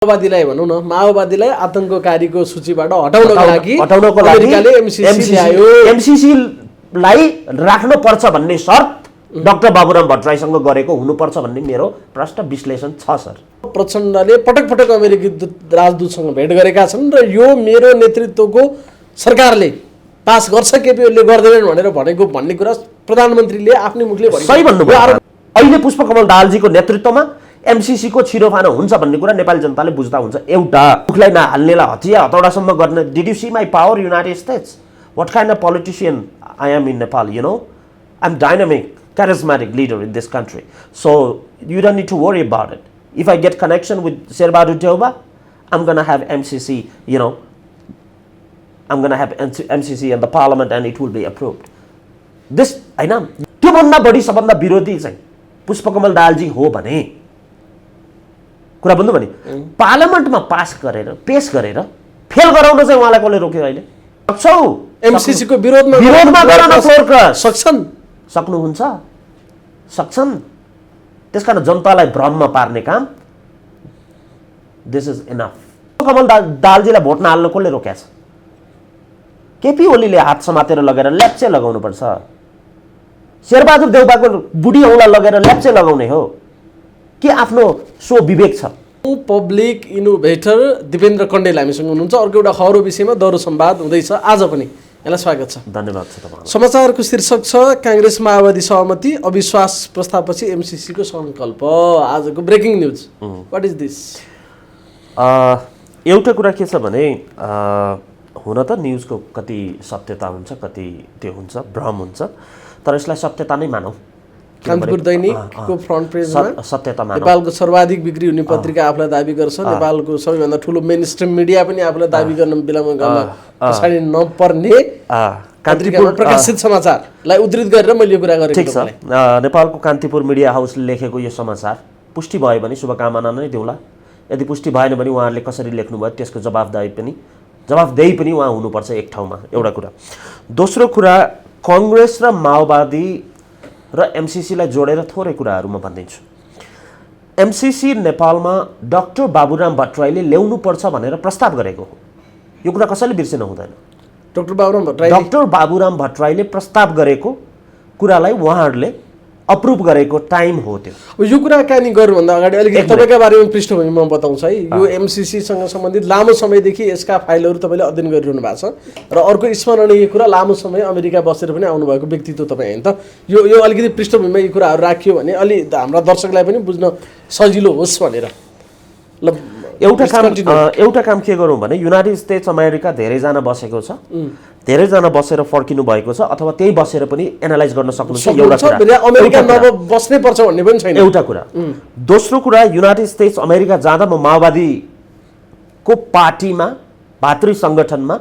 माओवादीलाई भनौँ न, माओवादीलाई आतंककारीको सूचीबाट हटाउनको लागि अमेरिकाले एमसीसी ल्यायो। एमसीसीलाई राख्नु पर्छ भन्ने शर्त डाक्टर बाबुराम भट्टराईसँग गरेको हुनुपर्छ भन्ने मेरो प्रश्न विश्लेषण छ सर। प्रचण्डले पटक पटक अमेरिकी राजदूतसँग भेट गरेका छन् र यो मेरो नेतृत्वको सरकारले पास गर्छ, केपी ओलीले गर्दैनन् भनेर भनेको भन्ने कुरा प्रधानमन्त्रीले आफ्नै मुखले भने सही भन्नुभयो। अहिले पुष्पकमल दाहालजीको नेतृत्वमा एमसीसी को छिरोफानो हुन्छ भन्ने कुरा नेपाली जनताले बुझ्दा हुन्छ। एउटा मुखलाई नहाल्नेलाई हतिया हतौडासम्म गर्ने। Did you see my power United States? What kind of politician I am in Nepal, you know? I am dynamic charismatic leader in this country, so you don't need to worry about it. If I get connection with Sherbadu Deuba, I'm gonna have MCC, you know, I'm gonna have MCC in the parliament and it will be approved. This I know. त्यो भन्दा बढी सबभन्दा विरोधी चाहिँ पुष्पकमल दाहालजी हो भने कुरा भन्नु भने पार्लियामेन्टमा पास गरेर पेश गरेर फेल गराउन चाहिँ उहाँलाई कसले रोक्यो? अहिले सक्छौ एमसीसी को विरोधमा गर्न सक्छन्, सक्नुहुन्छ, सक्छन्। त्यसकारण जनतालाई भ्रममा पार्ने काम दिस इज इनफ। कमल दाहालजीलाई भोट नहाल्न कसले रोक्या छ? केपी ओलीले हात समातेर लगेर ल्याप्चे लगाउनु पर्छ। शेरबहादुर देउबाको बुढी औँला लगेर ल्याप्चे लगाउने हो कि आफ्नो सो विवेक छ? पब्लिक इनोभेटर दिपेन्द्र कण्डेल हामीसँग हुनुहुन्छ। अर्को एउटा खबरको विषयमा दरो संवाद हुँदैछ आज पनि, यहाँलाई स्वागत छ। धन्यवाद छ तपाईलाई। समाचारको शीर्षक छ कांग्रेस माओवादी सहमति, अविश्वास प्रस्तावपछि एमसीसी को संकल्प। आजको breaking news, what is this? एउटा कुरा के छ भने हुन त न्यूजको कति सत्यता हुन्छ, कति त्यो हुन्छ, भ्रम हुन्छ, तर यसलाई सत्यता नै मानौ। कान्तिपुर दैनिकको फ्रन्ट पेजमा सत्यता मानौ। नेपालको सर्वाधिक बिक्री हुने पत्रिका आफूलाई दाबी गर्छ। नेपालको सबैभन्दा ठुलो मेन स्ट्रिम मिडिया पनि आफूलाई दाबी गर्न विलम्ब गर्न पछाडि नपर्ने पत्रिकामा प्रकाशित समाचारलाई उद्धृत गरेर मैले यो कुरा गरेको। ठिक छ, नेपालको कान्तिपुर मिडिया हाउसले लेखेको यो समाचार पुष्टि भयो भने शुभकामना नै देऊला। यदि पुष्टि भएन भने उहाँहरूले कसरी लेख्नुभयो त्यसको जवाफदेही पनि उहाँ हुनुपर्छ एक ठाउँमा। एउटा कुरा। दोस्रो कुरा, कांग्रेस र माओवादी र एमसीसीलाई जोडेर थोरै कुराहरू म भनिदिन्छु। एमसीसी नेपालमा डाक्टर बाबुराम भट्टराईले ल्याउनु पर्छ भनेर प्रस्ताव गरेको हो। यो कुरा कसैले बिर्सिनु हुँदैन। डाक्टर बाबुराम भट्टराईले प्रस्ताव गरेको कुरालाई उहाँहरूले अप्रुभ गरेको टाइम हो त्यो। यो कुरा कहाँनिर गर्नुभन्दा अगाडि अलिकति तपाईँका बारेमा पृष्ठभूमि म बताउँछु है। यो एमसीसीसँग सम्बन्धित लामो समयदेखि यसका फाइलहरू तपाईँले अध्ययन गरिरहनु भएको छ र अर्को स्मरणीय कुरा, लामो समय अमेरिका बसेर पनि आउनुभएको व्यक्तित्व तपाईँ होइन त। यो अलिकति पृष्ठभूमिमा यी कुराहरू राखियो भने अलि हाम्रा दर्शकलाई पनि बुझ्न सजिलो होस् भनेर। ल, एउटा काम के गरौँ भने युनाइटेड स्टेट्स अमेरिका धेरैजना बसेको छ, धेरैजना बसेर फर्किनु भएको छ, अथवा त्यही बसेर पनि एनालाइज गर्न सक्नुहुन्छ। अमेरिका बस्नै पर्छ भन्ने पनि छैन। एउटा कुरा। दोस्रो कुरा, युनाइटेड स्टेट्स अमेरिका जाँदा म माओवादीको पार्टीमा, भातृ सङ्गठनमा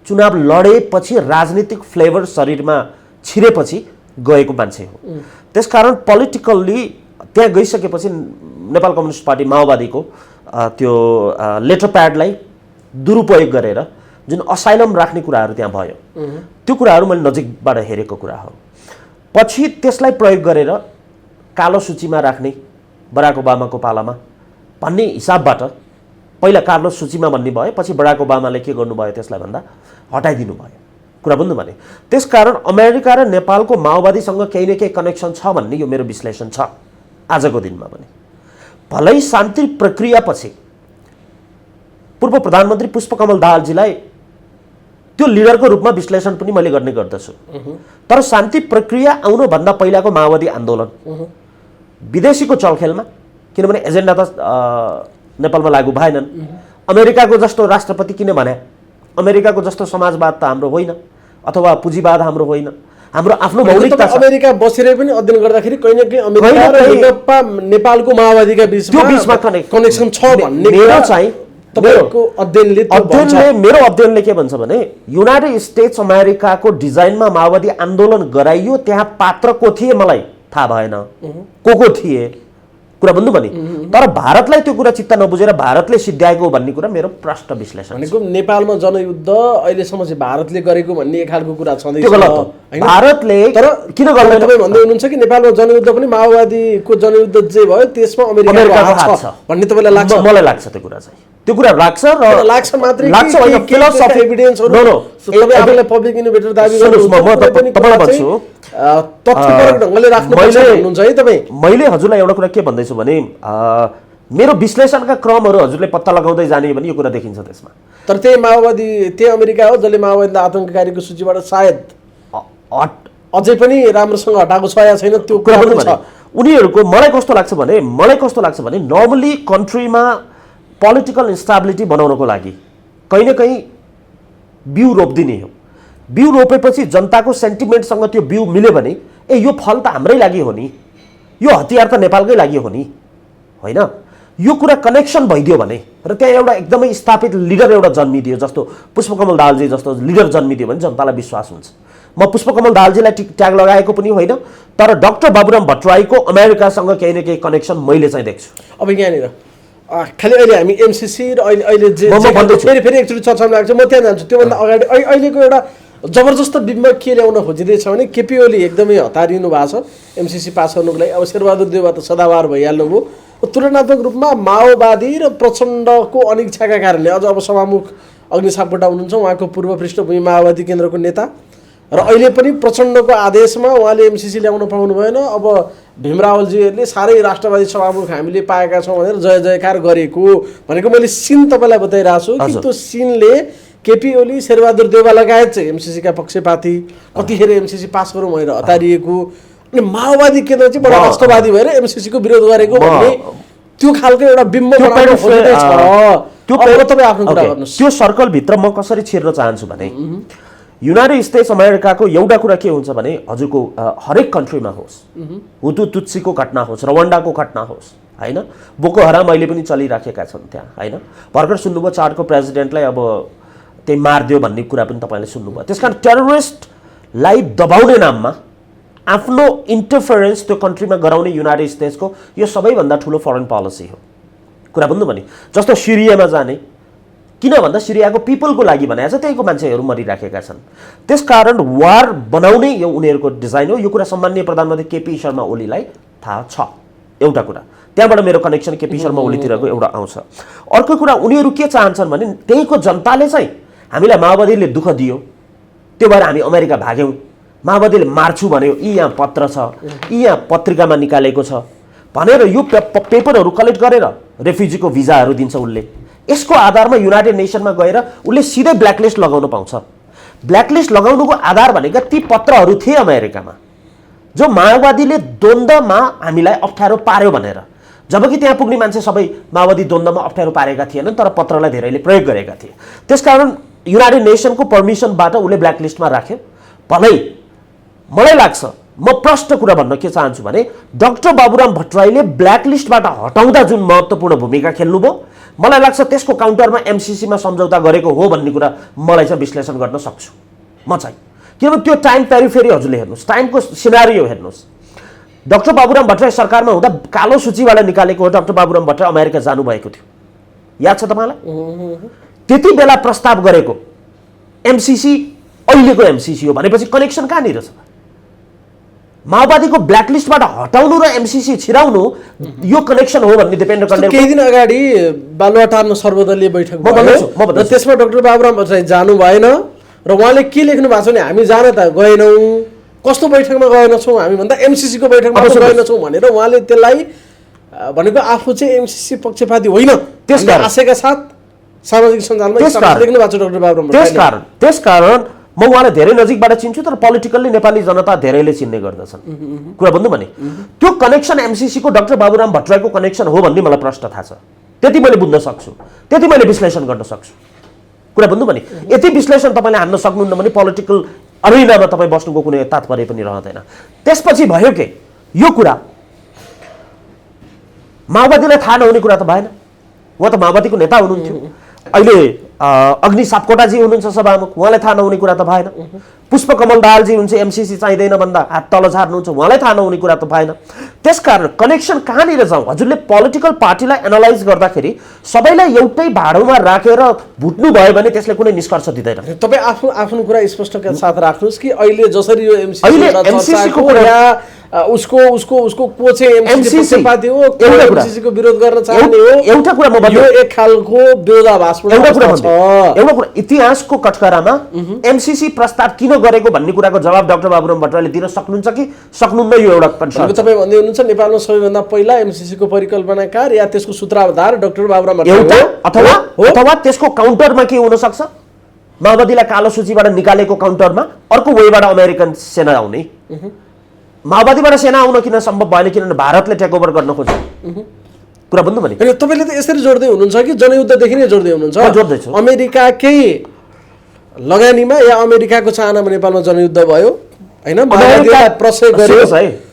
चुनाव लडेपछि राजनीतिक फ्लेभर शरीरमा छिरेपछि गएको मान्छे हो। त्यसकारण पोलिटिकल्ली त्यहाँ गइसकेपछि नेपाल कम्युनिस्ट पार्टी माओवादीको त्यो लेटर प्याडलाई दुरुपयोग गरेर जुन असाइलम राख्ने कुराहरू त्यहाँ भयो, त्यो कुराहरू मैले नजिकबाट हेरेको कुरा हो। पछि त्यसलाई प्रयोग गरेर कालो सूचीमा राख्ने बराक ओबामाको पालामा भन्ने हिसाबबाट पहिला कालो सूचीमा भन्ने भयो, पछि बराक ओबामाले के गर्नुभयो त्यसलाई भन्दा हटाइदिनु भयो। कुरा बुझ्नु भने त्यसकारण अमेरिका र नेपालको माओवादीसँग केही न केही कनेक्सन छ भन्ने यो मेरो विश्लेषण छ आजको दिनमा पनि। भलै शान्ति प्रक्रियापछि पूर्व प्रधानमन्त्री पुष्पकमल दाहालजीलाई त्यो लिडरको रूपमा विश्लेषण पनि मैले गर्ने गर्दछु, तर शान्ति प्रक्रिया आउनुभन्दा पहिलाको माओवादी आन्दोलन विदेशीको चलखेलमा, किनभने एजेन्डा त नेपालमा लागू भएनन्। अमेरिकाको जस्तो राष्ट्रपति किन भने? अमेरिकाको जस्तो समाजवाद त हाम्रो होइन, अथवा पुँजीवाद हाम्रो होइन, हाम्रो आफ्नो मौलिकता छ। अमेरिका बसेर पनि अध्ययन गर्दाखेरि कहीँ न कहीँ अमेरिका र नेपालको माओवादीका बिचमा कनेक्सन छ भन्ने मेरो चाहिँ मेरो अध्ययनले के भन्छ भने युनाइटेड स्टेट्स अमेरिकाको डिजाइनमा माओवादी आन्दोलन गराइयो। त्यहाँ पात्र को थिए मलाई थाहा भएन, को थिए, कुरा बुझ्नु भने। तर भारतलाई त्यो कुरा चित्त नबुझेर भारतले सिद्ध्याएको हो भन्ने कुरा मेरो प्रष्ट विश्लेषण छ। भनेको नेपालमा जनयुद्ध अहिलेसम्म चाहिँ भारतले गरेको भन्ने एक खालको कुरा छँदैछ। त्यो गलत हो। भारतले तर किन गर्दैन? तपाईँ भन्दै हुनुहुन्छ कि नेपालमा जनयुद्ध पनि माओवादीको जनयुद्ध जे भयो त्यसमा अमेरिकाको हात छ भन्ने तपाईँलाई लाग्छ? मलाई लाग्छ त्यो कुरा चाहिँ। त्यो कुरा लाग्छ र लाग्छ मात्रै लाग्छ होइन, फिलोसफी एभिडेन्सहरु नो नो तपाईँ आफूलाई पब्लिक इनोभेटर दाबी गर्नुहुन्छ। म तपाईलाई भन्छु तथ्यपरक ढंगले राख्नुपर्छ भन्नुहुन्छ है तपाईँ? मैले हजुरलाई एउटा कुरा के भन्दैछु भने मेरो विश्लेषणका क्रमहरू हजुरले पत्ता लगाउँदै जाने भने यो कुरा देखिन्छ त्यसमा। तर त्यही माओवादी त्यही अमेरिका हो जसले माओवादीलाई आतंककारीको सूचीबाट सायद अझै पनि राम्रोसँग हटाएको छ या छैन त्यो कुरा पनि छ। उनीहरूको मलाई कस्तो लाग्छ भने नर्मली कन्ट्रीमा पोलिटिकल इन्स्टेबिलिटी बनाउनको लागि कहीँ न कहीँ बिउ रोपिदिने हो। बिउ रोपेपछि जनताको सेन्टिमेन्टसँग त्यो बिउ मिल्यो भने यो फल त हाम्रै लागि हो नि, यो हतियार त नेपालकै लागि हो नि, होइन? यो कुरा कनेक्सन भइदियो भने र त्यहाँ एउटा एकदमै स्थापित लिडर एउटा जन्मिदियो, जस्तो पुष्पकमल दाहालजी जस्तो लिडर जन्मिदियो भने जनतालाई विश्वास हुन्छ। म पुष्पकमल दाहालजीलाई ट्याग लगाएको पनि होइन, तर डाक्टर बाबुराम भट्टराईको अमेरिकासँग केही न केही कनेक्सन मैले चाहिँ देख्छु। अब यहाँनिर खालि अहिले हामी एमसीसी र अहिले जे फेरि एकचोटि चर्चामा लाग्छ, म त्यहाँ जान्छु। त्योभन्दा अगाडि अहिलेको एउटा जबरजस्त बिम्ब के ल्याउन खोजिँदैछ भने केपी ओली एकदमै हतारिनु भएको छ एमसीसी पास गर्नुको लागि। अब शेरबहादुर देउवा त सदाबार भइहाल्नु भयो। तुलनात्मक रूपमा माओवादी र प्रचण्डको अनिच्छाका कारणले अझ अब सभामुख अग्नि सापकोटा हुनुहुन्छ, उहाँको पूर्व पृष्ठभूमि माओवादी केन्द्रको नेता, र अहिले पनि प्रचण्डको आदेशमा उहाँले एमसीसी ल्याउन पाउनु भएन। अब भीमरावलजीहरूले साह्रै राष्ट्रवादी सभामुख हामीले पाएका छौँ भनेर जय जयकार गरेको भनेको मैले सिन तपाईँलाई बताइरहेको छु कि त्यो सिनले केपी ओली शेरबहादुर देउवा लगायत चाहिँ एमसीसीका पक्षपाती कतिखेर एमसीसी पास गरौँ भनेर हतारिएको, अनि माओवादी केन्द्र चाहिँ बडा राष्ट्रवादी भएर एमसीसीको विरोध गरेको भन्ने त्यो खालको एउटा बिम्ब बनाउन खोजिँदैछ। त्यो तपाईँ आफ्नो कुरा गर्नुहोस्। त्यो सर्कलभित्र म कसरी छिर्न चाहन्छु भने युनाइटेड स्टेट्स अमेरिकाको एउटा कुरा के हुन्छ भने हजुरको हरेक कन्ट्रीमा होस्, हुतु तुत्सीको घटना होस्, रवान्डाको घटना होस्, होइन, बोको हराम अहिले पनि चलिराखेका छन् त्यहाँ, होइन। भर्खर सुन्नुभयो चाडको प्रेसिडेन्टलाई अब त्यही मारिदियो भन्ने कुरा पनि तपाईँले सुन्नुभयो। त्यस कारण टेरोरिस्टलाई दबाउने नाममा आफ्नो इन्टरफेरेन्स त्यो कन्ट्रीमा गराउने युनाइटेड स्टेट्सको यो सबैभन्दा ठुलो फरेन पोलिसी हो। कुरा बुझ्नु भने जस्तो सिरियामा जाने किन भन्दा सिरियाको पिपलको लागि भनेको छ, त्यहीको मान्छेहरू मरिराखेका छन्। त्यसकारण वार बनाउने यो उनीहरूको डिजाइन हो। यो कुरा सम्माननीय प्रधानमन्त्री केपी शर्मा ओलीलाई थाहा छ। एउटा कुरा त्यहाँबाट मेरो कनेक्सन केपी शर्मा ओलीतिरको एउटा आउँछ। अर्को कुरा उनीहरू के चाहन्छन् भने त्यहीको जनताले चाहिँ हामीलाई माओवादीले दुःख दियो, त्यो भएर हामी अमेरिका भाग्यौँ, माओवादीले मार्छु भन्यो, यी यहाँ पत्र छ, यी यहाँ पत्रिकामा निकालेको छ भनेर यो पेपरहरू कलेक्ट गरेर रेफ्युजीको भिजाहरू दिन्छ उसले। यसको आधारमा युनाइटेड नेसनमा गएर उसले सिधै ब्ल्याकलिस्ट लगाउन पाउँछ। ब्ल्याकलिस्ट लगाउनुको आधार भनेका ती पत्रहरू थिए अमेरिकामा जो माओवादीले द्वन्द्वमा हामीलाई अप्ठ्यारो पार्यो भनेर, जबकि त्यहाँ पुग्ने मान्छे सबै माओवादी द्वन्द्वमा अप्ठ्यारो पारेका थिएनन्, तर पत्रलाई धेरैले प्रयोग गरेका थिए। त्यसकारण युनाइटेड नेसनको पर्मिसनबाट उसले ब्ल्याकलिस्टमा राख्यो। भलै मलाई लाग्छ, म प्रष्ट कुरा भन्न के चाहन्छु भने डाक्टर बाबुराम भट्टराईले ब्ल्याकलिस्टबाट हटाउँदा जुन महत्त्वपूर्ण भूमिका खेल्नुभयो, मलाई लाग्छ त्यसको काउन्टरमा एमसीसीमा सम्झौता गरेको हो भन्ने कुरा मलाई चाहिँ विश्लेषण गर्न सक्छु म चाहिँ। किनभने त्यो टाइम पेरिफेरी हजुरले हेर्नुहोस्, टाइमको सिनारियो हेर्नुहोस्। डाक्टर बाबुराम भट्टराई सरकारमा हुँदा कालो सूचीबाट निकालेको हो डाक्टर बाबुराम भट्टराई अमेरिका जानुभएको थियो, याद छ तपाईँलाई? त्यति बेला प्रस्ताव गरेको एमसीसी अहिलेको एमसीसी हो भनेपछि कनेक्सन कहाँनिर छ? माओवादीको ब्ल्याकलिस्टबाट हटाउनु र एमसीसी छिराउनु यो कनेक्सन हो भन्ने दिपेन्द्र कण्डेल केही दिन अगाडि बालुवाटारमा सर्वदलीय बैठक भयो र त्यसमा डाक्टर बाबुराम भट्टराई जानु भएन र उहाँले के लेख्नु भएको छ भने हामी जान त गएनौँ, कस्तो बैठकमा गएनछौँ हामी भन्दा एमसीसीको बैठकमा गएनछौँ भनेर उहाँले त्यसलाई भनेको आफू चाहिँ एमसीसी पक्षपाती होइन त्यसको आशयका साथ सामाजिक सञ्जालमा लेख्नु भएको छ डाक्टर बाबुराम भट्टराईले। त्यसकारण म उहाँलाई धेरै नजिकबाट चिन्छु, तर पोलिटिकल्ली नेपाली जनता धेरैले चिन्ने गर्दछन्। कुरा भन्नु भने त्यो कनेक्सन एमसीसीको डाक्टर बाबुराम भट्टराईको कनेक्सन हो भन्ने मलाई प्रश्न थाहा छ। त्यति मैले बुझ्न सक्छु, त्यति मैले विश्लेषण गर्न सक्छु। कुरा भन्नु भने यति विश्लेषण तपाईँले हान्न सक्नुहुन्न भने पोलिटिकल अरेनामा तपाईँ बस्नुको कुनै तात्पर्य पनि रहँदैन। त्यसपछि भयो के यो कुरा माओवादीलाई थाहा नहुने कुरा त भएन, उहाँ त माओवादीको नेता हुनुहुन्थ्यो। अहिले अग्नि सापकोटाजी हुनुहुन्छ सभामुख, उहाँलाई थाहा नहुने कुरा त भएन। पुष्पकमल दाहालजी हुन्छ एमसीसी चाहिँदैन भन्दा हात तल झार्नुहुन्छ, उहाँलाई थाहा नहुने कुरा त भएन। त्यसकारण कनेक्सन कहाँनिर जाउँ? हजुरले पोलिटिकल पार्टीलाई एनालाइज गर्दाखेरि सबैलाई एउटै भाँडोमा राखेर भुट्नु भयो भने त्यसले कुनै निष्कर्ष दिँदैन। तपाईँ आफ्नो कुरा स्पष्टका साथ राख्नुहोस् कि अहिले जसरी यो एमसीसी को उसको को चाहिँ एमसीसी पार्टी हो, एमसीसी को विरोध गर्न चाहने हो, एउटा कुरा म यो एक खालको विरोधाभास छ। एउटा कुरा इतिहासको कटकरामा एमसीसी प्रस्ताव किन गरेको भन्ने कुराको जवाब डाक्टर बाबुराम भट्टराईले दिन सक्नुहुन्छ कि सक्नुहुन्न? यो एउटा कन्सर्न। तपाईँ भन्दै हुनुहुन्छ नेपालमा सबैभन्दा पहिला एमसीसी को परिकल्पनाकार या त्यसको सूत्राधार डाक्टर बाबुराम भट्टराई अथवा त्यसको काउन्टरमा के हुन सक्छ? माओवादीलाई कालो सूचीबाट निकालेको काउन्टरमा अर्को वेबाट अमेरिकन सेना आउने। माओवादीबाट सेना आउन किन सम्भव भएन? किनभने भारतले टेक ओभर गर्न खोज्छ। कुरा बुझ्नु भने तपाईँले त यसरी जोड्दै हुनुहुन्छ कि जनयुद्धदेखि नै जोड्दै हुनुहुन्छ? जोड्दैछु। अमेरिकाकै लगानीमा या अमेरिकाको चाहनामा नेपालमा जनयुद्ध भयो हैन? प्रशय गर्यो।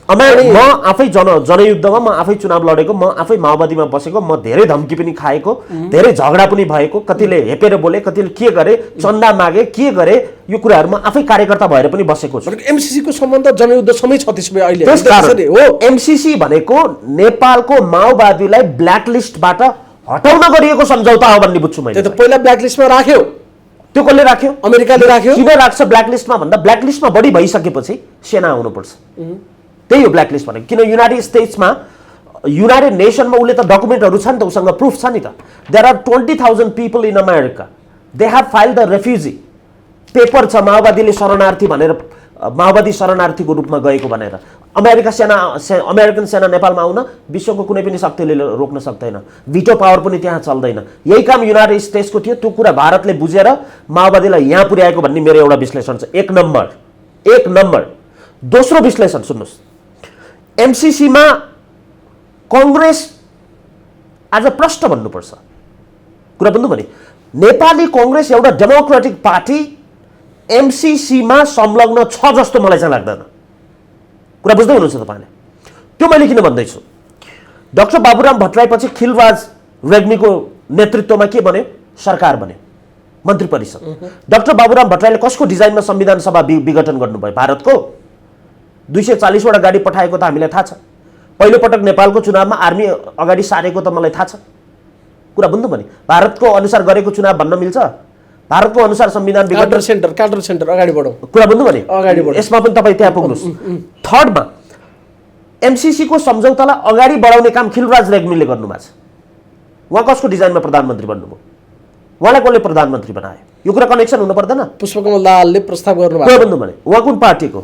म आफै जनयुद्धमा म आफै चुनाव लडेको, म आफै माओवादीमा बसेको, म धेरै धम्की पनि खाएको, धेरै झगडा पनि भएको, कतिले हेपेर बोले, कतिले के गरे, चन्दा मागे, के गरे, यो कुराहरूमा आफै कार्यकर्ता भएर पनि बसेको छु। एमसीसी को सम्बन्ध जनयुद्धसँगै छ त्यसै अहिले। हो, एमसीसी भनेको नेपालको माओवादीलाई ब्ल्याकलिस्टबाट हटाउन गरिएको सम्झौता हो भन्ने बुझ्छु मैले। त्यो त पहिला ब्ल्याकलिस्टमा राख्यो। त्यो कसले राख्यो? अमेरिकाले राख्यो। किन राख्छ ब्ल्याकलिस्टमा भन्दा ब्ल्याकलिस्टमा बढी भइसकेपछि सेना आउनुपर्छ। त्यही हो ब्ल्याकलिस्ट भनेको। किन युनाइटेड स्टेट्समा युनाइटेड नेसनमा उसले त डकुमेन्टहरू छ नि त, उसँग प्रुफ छ नि त। There are 20,000 people in America, they have filed the refugee paper छ माओवादीले शरणार्थी भनेर, माओवादी शरणार्थीको रूपमा गएको भनेर। अमेरिकन सेना नेपालमा आउन विश्वको कुनै पनि शक्तिले रोक्न सक्दैन, भिटो पावर पनि त्यहाँ चल्दैन। यही काम युनाइटेड स्टेट्सको थियो। त्यो कुरा भारतले बुझेर माओवादीलाई यहाँ पुर्याएको भन्ने मेरो एउटा विश्लेषण छ। एक नम्बर। दोस्रो विश्लेषण सुन्नुहोस्, एमसीसीमा कङ्ग्रेस आज प्रश्न भन्नुपर्छ। कुरा बुझ्नु भने नेपाली कङ्ग्रेस एउटा डेमोक्रेटिक पार्टी एमसीसीमा संलग्न छ जस्तो मलाई चाहिँ लाग्दैन। कुरा बुझ्दै हुनुहुन्छ तपाईँले? त्यो मैले किन भन्दैछु? डाक्टर बाबुराम भट्टराईपछि खिलराज रेग्मीको नेतृत्वमा के बन्यो? सरकार बन्यो, मन्त्री परिषद। डाक्टर बाबुराम भट्टराईले कसको डिजाइनमा संविधान सभा विघटन गर्नुभयो? भारतको। 240 वटा गाडी पठाएको त हामीलाई थाहा छ। पहिलोपटक नेपालको चुनावमा आर्मी अगाडि सारेको त मलाई थाहा छ। कुरा बुझ्नु भने भारतको अनुसार गरेको चुनाव भन्न मिल्छ? भारतको अनुसार संविधान काउन्टर सेन्टर अगाडि बढौँ। कुरा बुझ्नु भने अगाडि बढौँ। यसमा पनि तपाईँ त्यहाँ पुग्नुहोस्। थर्डमा एमसीसी को सम्झौतालाई अगाडि बढाउने काम खिलराज रेग्मीले गर्नुभएको छ। उहाँ कसको डिजाइनमा प्रधानमन्त्री बन्नुभयो? उहाँलाई कसले प्रधानमन्त्री बनायो? यो कुरा कनेक्सन हुनु पर्दैन? पुष्पकमल दाहालले प्रस्ताव गर्नुभयो। कुरा बुझ्नु भने उहाँ कुन पार्टीको?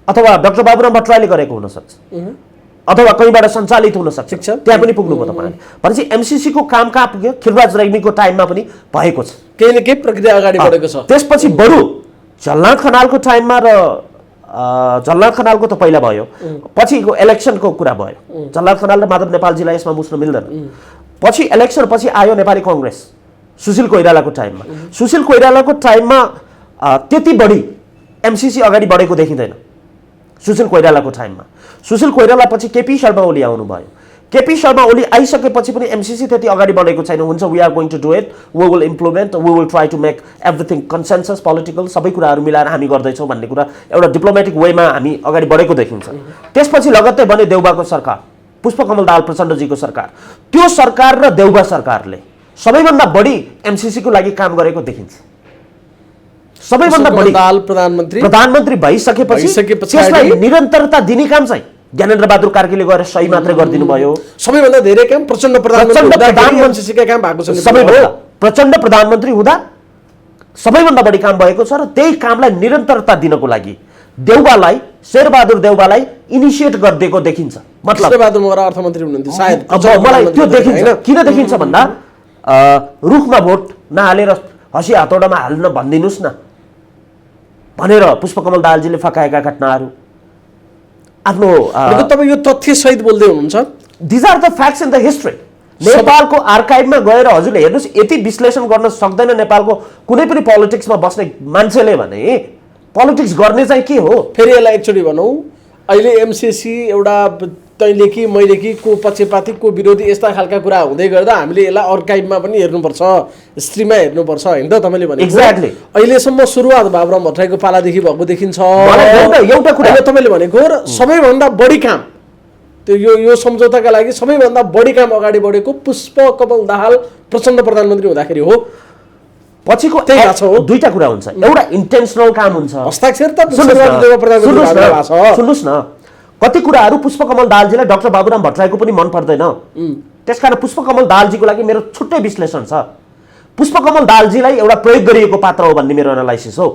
अथवा डाक्टर बाबुराम भट्टराईले गरेको हुनसक्छ, अथवा कहीँबाट सञ्चालित हुनसक्छ। त्यहाँ पनि पुग्नुभयो तपाईँले। भनेपछि एमसीसी को काम कहाँ पुग्यो? खिलराज रेग्मीको टाइममा पनि भएको छ। केही न केही प्रक्रिया अगाडि बढेको छ। त्यसपछि बरु झलनाथ खनालको टाइममा र झलनाथ खनालको त पहिला भयो, पछिको इलेक्सनको कुरा भयो। झलनाथ खनाल र माधव नेपालजीलाई यसमा बुझ्न मिल्दैन। पछि इलेक्सन पछि आयो नेपाली कङ्ग्रेस सुशील कोइरालाको टाइममा। सुशील कोइरालाको टाइममा त्यति बढी एमसीसी अगाडि बढेको देखिँदैन। सुशील कोइरालाको टाइममा सुशील कोइराला पछि केपी शर्मा ओली आउनुभयो। केपी शर्मा ओली आइसकेपछि पनि एमसीसी त्यति अगाडि बढेको छैन। हुन्छ, we are going to do it, we will implement, we will try to make everything consensus, political सबै कुराहरू मिलाएर हामी गर्दैछौँ भन्ने कुरा एउटा डिप्लोमेटिक वेमा हामी अगाडि बढेको देखिन्छ। त्यसपछि लगत्तै बन्यो देउबाको सरकार, पुष्पकमल दाहाल प्रचण्डजीको सरकार। त्यो सरकार र देउबा सरकारले सबैभन्दा बढी एमसीसी को लागि काम गरेको देखिन्छ। सबैभन्दा बढी प्रधानमन्त्री भइसकेपछि त्यसलाई निरन्तरता दिने काम चाहिँ ज्ञानेन्द्र बहादुर कार्कीले गएर सही मात्रै गरिदिनु भयो। सबैभन्दा धेरै काम प्रचण्ड प्रधानमन्त्रीका काम भएको छ। सबैभन्दा प्रचण्ड प्रधानमन्त्री हुँदा सबैभन्दा बढी काम भएको छ। र त्यही कामलाई निरन्तरता दिनको लागि देउबालाई, शेरबहादुर देउबालाई इनिसिएट गरिदिएको देखिन्छ। मतलब शेरबहादुर मगर अर्थमन्त्री हुनुहुन्थ्यो सायद। अब मलाई त्यो देखिन्छ। किन देखिन्छ भन्दा रुखमा भोट नहालेर हँसी हतौडामा हाल्न भनिदिनुहोस् न भनेर पुष्पकमल दाहालजीले फकाएका घटनाहरू आफ्नो तपाईँ यो तथ्य सहित बोल्दै हुनुहुन्छ। These are the facts in the history. नेपालको आर्काइभमा गएर हजुरले हेर्नुहोस्, यति विश्लेषण गर्न सक्दैन नेपालको कुनै पनि पोलिटिक्समा बस्ने मान्छेले भने पोलिटिक्स गर्ने चाहिँ के हो। फेरि यसलाई एकचोटि भनौँ, अहिले एमसीसी एउटा तैँले कि मैले कि को पक्षपाती को विरोधी यस्ता खालका कुरा हुँदै गर्दा हामीले यसलाई अर्काइभमा पनि हेर्नुपर्छ, हिस्ट्रीमा हेर्नुपर्छ होइन त तपाईँले भने। एक्ज्याक्टली अहिलेसम्म सुरुवात बाबुराम भट्टराईको पालादेखि भएको देखिन्छ। एउटा कुरा तपाईँले भनेको र सबैभन्दा बढी काम त्यो यो सम्झौताका लागि सबैभन्दा बढी काम अगाडि बढेको पुष्पकमल दाहाल प्रचण्ड प्रधानमन्त्री हुँदाखेरि हो। पछिको त्यही भएको छ हो। दुईटा कुरा हुन्छ, एउटा इन्टेन्सनल काम हुन्छ, हस्ताक्षर त सुन्नुहोस् न, कति कुराहरू पुष्पकमल दाहालजीलाई डाक्टर बाबुराम भट्टराईको पनि मन पर्दैन। त्यसकारण पुष्पकमल दाहालजीको लागि मेरो छुट्टै विश्लेषण छ। पुष्पकमल दाहालजीलाई एउटा प्रयोग गरिएको पात्र हो भन्ने मेरो एनालाइसिस हो।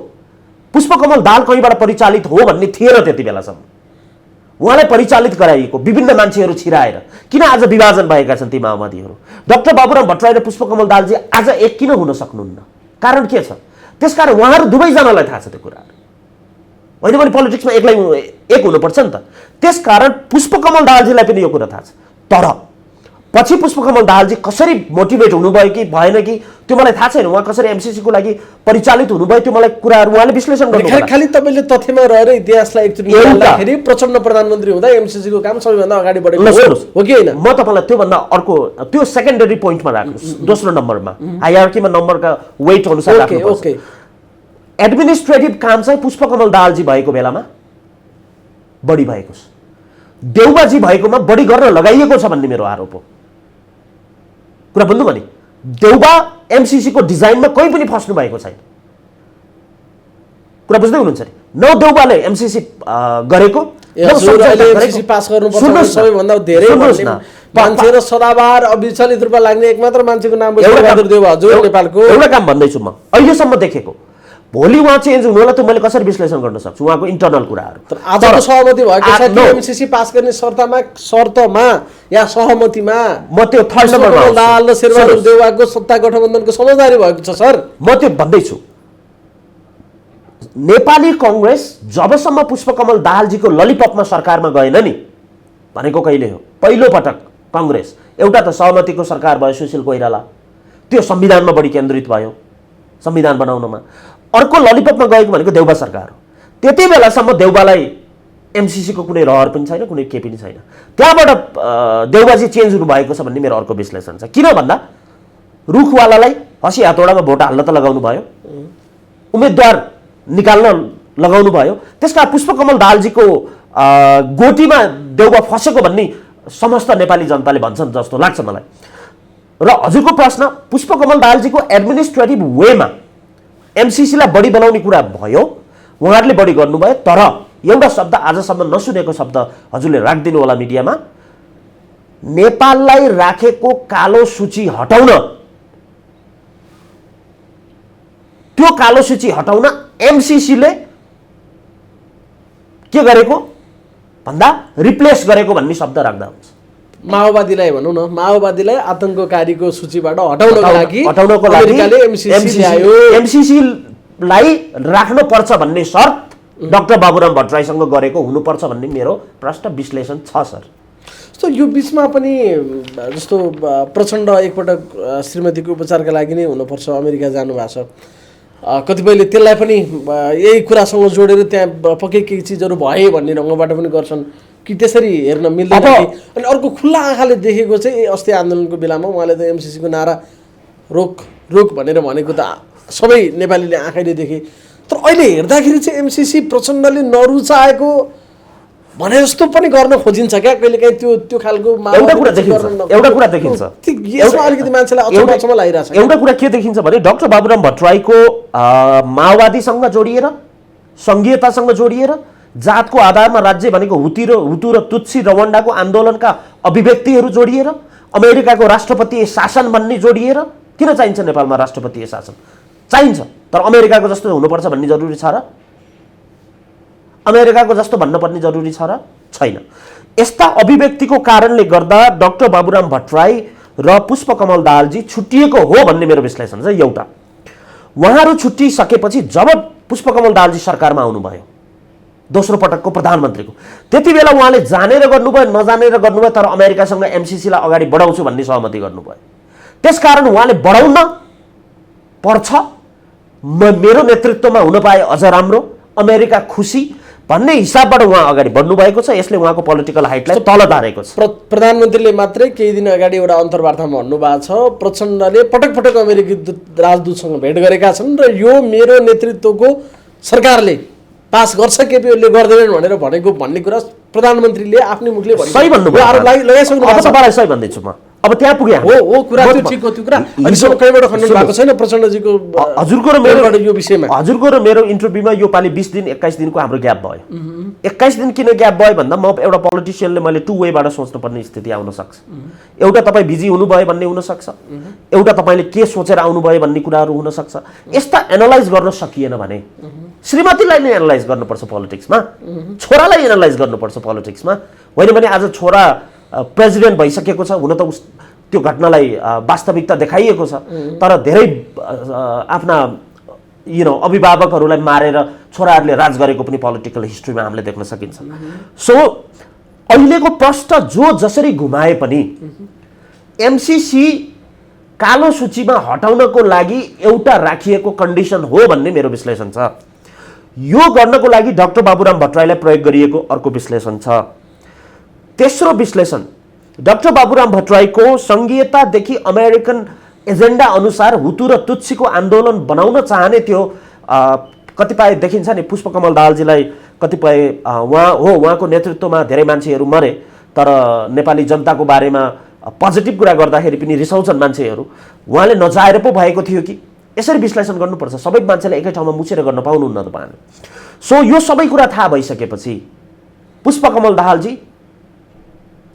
पुष्पकमल दाहाल कहीँबाट परिचालित हो भन्ने थिएन त्यति बेलासम्म। उहाँलाई परिचालित गराइएको विभिन्न मान्छेहरू छिराएर किन आज विभाजन भएका छन् ती माओवादीहरू। डाक्टर बाबुराम भट्टराई र पुष्पकमल दाहालजी आज एक किन हुन सक्नुहुन्न? कारण के छ? त्यसकारण उहाँहरू दुवैजनालाई थाहा छ त्यो कुराहरू, होइन भने पोलिटिक्समा एक्लै एक हुनुपर्छ नि त। त्यसकारण पुष्पकमल दाहालजीलाई पनि यो कुरा थाहा छ। तर पछि पुष्पकमल दाहालजी कसरी मोटिभेट हुनुभयो कि भएन कि त्यो मलाई थाहा छैन। उहाँ कसरी एमसीसीको लागि परिचालित हुनुभयो त्यो मलाई कुराहरू उहाँले विश्लेषण गर्नु। खालि तपाईँले तथ्यमा रहेर इतिहासलाई एकचोटि हेर्दाखेरि प्रचण्ड प्रधानमन्त्री हुँदा एमसीसीको काम सबैभन्दा अगाडि बढेको हो कि होइन? म तपाईँलाई त्योभन्दा अर्को त्यो सेकेन्डरी पोइन्टमा राख्नुहोस्, दोस्रो नम्बरमा हायरार्कीमा नम्बरका वेट अनुसार राख्नुपर्छ। एडमिनिस्ट्रेटिभ काम चाहिँ पुष्पकमल दाहालजी भएको बेलामा बढी भएको छ, देउबाजी भएकोमा बढी गर्न लगाइएको छ भन्ने मेरो आरोप हो। कुरा बुझ्नु भने देउबा एमसीसीको डिजाइनमा कोही पनि फस्नु भएको छैन। कुरा बुझ्दै हुनुहुन्छ नि? नौ देउबाले एमसीसी गरेको पास गर्नुपर्छ सबैभन्दा धेरै मान्छे र सदाबार अविचलित रूपमा लाग्ने एकमात्र मान्छेको नाम बहादुर देउबा हजुर नेपालको। एउटा काम भन्दैछु म अहिलेसम्म देखेको, भोलि उहाँ चेन्ज हुनु होला त मैले कसरी विश्लेषण गर्न सक्छु उहाँको इन्टरनल कुराहरू। आजको सहमति भएको छ कि एमसीसी पास गर्ने शर्तमा या सहमतिमा म त्यो थर्ड नम्बरमा दाहाल र शेरबहादुर देउवाको सत्ता गठबन्धनको समझदारी भएको छ सर। म त्यो भन्दैछु। नेपाली कांग्रेस जबसम्म पुष्पकमल दाहालजीको ललिपपमा सरकारमा गएन नि भनेको कहिले हो? पहिलो पटक कांग्रेस एउटा त सहमतिको सरकार भयो सुशील कोइराला, त्यो संविधानमा बढी केन्द्रित भयो संविधान बनाउनमा। अर्को ललिपपमा गएको भनेको देउबा सरकार हो। त्यति बेलासम्म देउबालाई एमसीसीको कुनै रहर पनि छैन, कुनै के पनि छैन। त्यहाँबाट देउबाजी चेन्ज हुनु भएको छ भन्ने मेरो अर्को विश्लेषण छ। किन भन्दा रुखवालालाई हँसी हातौडामा भोट हाल्न त लगाउनु भयो, उम्मेदवार निकाल्न लगाउनु भयो। त्यसका पुष्पकमल दाहालजीको गोटीमा देउबा फसेको भन्ने समस्त नेपाली जनताले भन्छन् जस्तो लाग्छ मलाई। र हजुरको प्रश्न, पुष्पकमल दाहालजीको एडमिनिस्ट्रेटिभ वेमा एमसीसीलाई बढी बनाउने कुरा भयो, उहाँहरूले बढी गर्नुभयो। तर एउटा शब्द आजसम्म नसुनेको शब्द हजुरले राखिदिनु होला मिडियामा, नेपाललाई राखेको कालो सूची हटाउन, त्यो कालो सूची हटाउन एमसीसीले के गरेको भन्दा रिप्लेस गरेको भन्ने शब्द राख्दा हुन्छ। माओवादीलाई भनौँ न, माओवादीलाई आतंककारीको सूचीबाट हटाउनको लागि एमसीसीलाई राख्नु पर्छ भन्ने शर्त डाक्टर बाबुराम भट्टराईसँग गरेको हुनुपर्छ भन्ने मेरो प्रश्न विश्लेषण छ सर। जस्तो यो बिचमा पनि जस्तो प्रचण्ड एकपटक श्रीमतीको उपचारका लागि नै हुनुपर्छ अमेरिका जानुभएको छ, कतिपयले त्यसलाई पनि यही कुरासँग जोडेर त्यहाँ पक्कै केही चिजहरू भए भन्ने ढङ्गबाट पनि गर्छन् कि त्यसरी हेर्न मिल्दैन कि? अनि अर्को खुल्ला आँखाले देखेको चाहिँ अस्ति आन्दोलनको बेलामा उहाँले त एमसीसीको नारा रोक रोक भनेर भनेको त सबै नेपालीले आँखाले देखे। तर अहिले हेर्दाखेरि चाहिँ एमसीसी प्रचण्डले नरुचाएको भने जस्तो पनि गर्न खोजिन्छ क्या कहिलेकाहीँ त्यो खालको। एउटा कुरा देखिन्छ अलिकति मान्छेलाई अचम्म लागिरहेछ। एउटा कुरा के देखिन्छ भने डाक्टर बाबुराम भट्टराईको माओवादीसँग जोडिएर, सङ्घीयतासँग जोडिएर, जातको आधारमा राज्य भनेको हुतु र तुत्सी रवान्डाको आन्दोलनका अभिव्यक्तिहरू जोडिएर, अमेरिकाको राष्ट्रपतीय शासन भन्ने जोडिएर। किन चाहिन्छ नेपालमा राष्ट्रपतीय शासन? चाहिन्छ, तर अमेरिकाको जस्तो हुनुपर्छ भन्ने जरुरी छ र? अमेरिकाको जस्तो भन्न पर्ने जरुरी छ र? छैन। यस्ता अभिव्यक्तिको कारणले गर्दा डाक्टर बाबुराम भट्टराई र पुष्पकमल दाहालजी छुट्टिएको हो भन्ने मेरो विश्लेषण छ। एउटा, उहाँहरू छुट्टिसकेपछि जब पुष्पकमल दाहालजी सरकारमा आउनुभयो दोस्रो पटकको प्रधानमन्त्रीको, त्यति बेला उहाँले जानेर गर्नुभयो नजानेर गर्नुभयो, तर अमेरिकासँग एमसीसीलाई अगाडि बढाउँछु भन्ने सहमति गर्नुभयो। त्यसकारण उहाँले बढाउन पर्छ, मेरो नेतृत्वमा हुन पाए अझ राम्रो, अमेरिका खुसी, भन्ने हिसाबबाट उहाँ अगाडि बढ्नु भएको छ। यसले उहाँको पोलिटिकल हाइटलाई तल तारेको छ। प्रधानमन्त्रीले मात्रै केही दिन अगाडि एउटा अन्तर्वार्तामा भन्नुभएको छ प्रचण्डले पटक पटक अमेरिकी राजदूतसँग भेट गरेका छन् र यो मेरो नेतृत्वको सरकारले पास गर्छ केपी ओलीले गर्दैनन् भनेर भनेको भन्ने कुरा प्रधानमन्त्रीले आफ्नै मुखले सही भन्नुभयो। लगाइसक्नु अब तपाईँलाई सही भन्दैछु म। अब त्यहाँ पुगे हो कुरा त्यो ठिक हो। त्यो कुरा अहिलेसम्म कहीँबाट खण्डन भएको छैन प्रचण्डजीको हजुरको र मेरो यो विषयमा। हजुरको र मेरो इन्टरभ्यूमा यो पालि 20 दिन 21 दिनको हाम्रो ग्याप भयो। 21 दिन किन ग्याप भयो भन्दा म एउटा पोलिटिसियनले मैले टु वेबाट सोच्नुपर्ने स्थिति आउन सक्छ। एउटा तपाईँ बिजी हुनुभयो भन्ने हुनसक्छ, एउटा तपाईँले के सोचेर आउनुभयो भन्ने कुराहरू हुनसक्छ। यस्ता एनालाइज गर्न सकिएन भने श्रीमतीलाई नै एनालाइज गर्नुपर्छ पोलिटिक्समा, छोरालाई एनालाइज गर्नुपर्छ पोलिटिक्समा। होइन भने आज छोरा प्रेसिडेन्ट भइसकेको छ, हुन त त्यो घटनालाई वास्तविकता देखाइएको छ, तर धेरै आफ्ना अभिभावकहरूलाई मारेर छोराहरूले राज गरेको पनि पोलिटिकल हिस्ट्रीमा हामीले देख्न सकिन्छ। सो अहिलेको प्रश्न जो जसरी घुमाए पनि एमसीसी कालो सूचीमा हटाउनको लागि एउटा राखिएको कन्डिसन हो भन्ने मेरो विश्लेषण छ। यो गर्नको लागि डाक्टर बाबुराम भट्टराईलाई प्रयोग गरिएको अर्को विश्लेषण छ। तेस्रो विश्लेषण डाक्टर बाबुराम भट्टराईको संघीयतादेखि अमेरिकन एजेन्डा अनुसार हुतु र तुत्सीको आन्दोलन बनाउन चाहने त्यो कतिपय देखिन्छ नि पुष्पकमल दाहालजीलाई कतिपय उहाँको नेतृत्वमा धेरै मान्छेहरू मरे, तर नेपाली जनताको बारेमा पोजिटिभ कुरा गर्दाखेरि पनि रिसाउँछन् मान्छेहरू, उहाँले नचाहेर पो भएको थियो कि? यसरी विश्लेषण गर्नुपर्छ। सबै मान्छेले एकै ठाउँमा मुछेर गर्न पाउनुहुन्न तपाईँले। सो यो सबै कुरा थाहा भइसकेपछि पुष्पकमल दाहालजी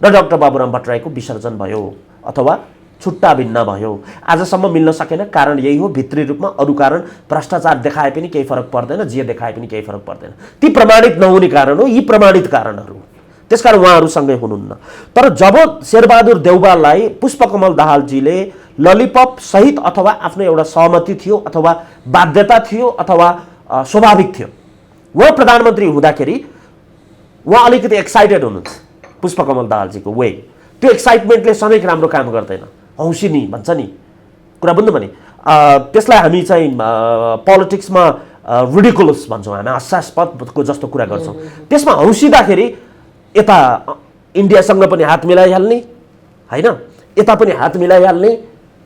र डाक्टर बाबुराम भट्टराईको विसर्जन भयो अथवा छुट्टा भिन्न भयो। आजसम्म मिल्न सकेन, कारण यही हो, भित्री रूपमा अरू कारण भ्रष्टाचार देखाए पनि केही फरक पर्दैन, जे देखाए पनि केही फरक पर्दैन। ती प्रमाणित नहुने कारण हो, यी प्रमाणित कारणहरू, त्यसकारण उहाँहरूसँगै हुनुहुन्न। तर जब शेरबहादुर देउवालाई पुष्पकमल दाहालजीले ललिपप सहित अथवा आफ्नो एउटा सहमति थियो अथवा बाध्यता थियो अथवा स्वाभाविक थियो, उहाँ प्रधानमन्त्री हुँदाखेरि उहाँ अलिकति एक्साइटेड हुनुहुन्छ पुष्पकमल दाहालजीको वे। त्यो एक्साइटमेन्टले सधैँ राम्रो काम गर्दैन, हौसिनी भन्छ नि कुरा बुझ्नु भने। त्यसलाई हामी चाहिँ पोलिटिक्समा रिडिकुलस भन्छौँ, हामी हास्यास्पदको जस्तो कुरा गर्छौँ। त्यसमा हौसिँदाखेरि यता इन्डियासँग पनि हात मिलाइहाल्ने होइन, यता पनि हात मिलाइहाल्ने,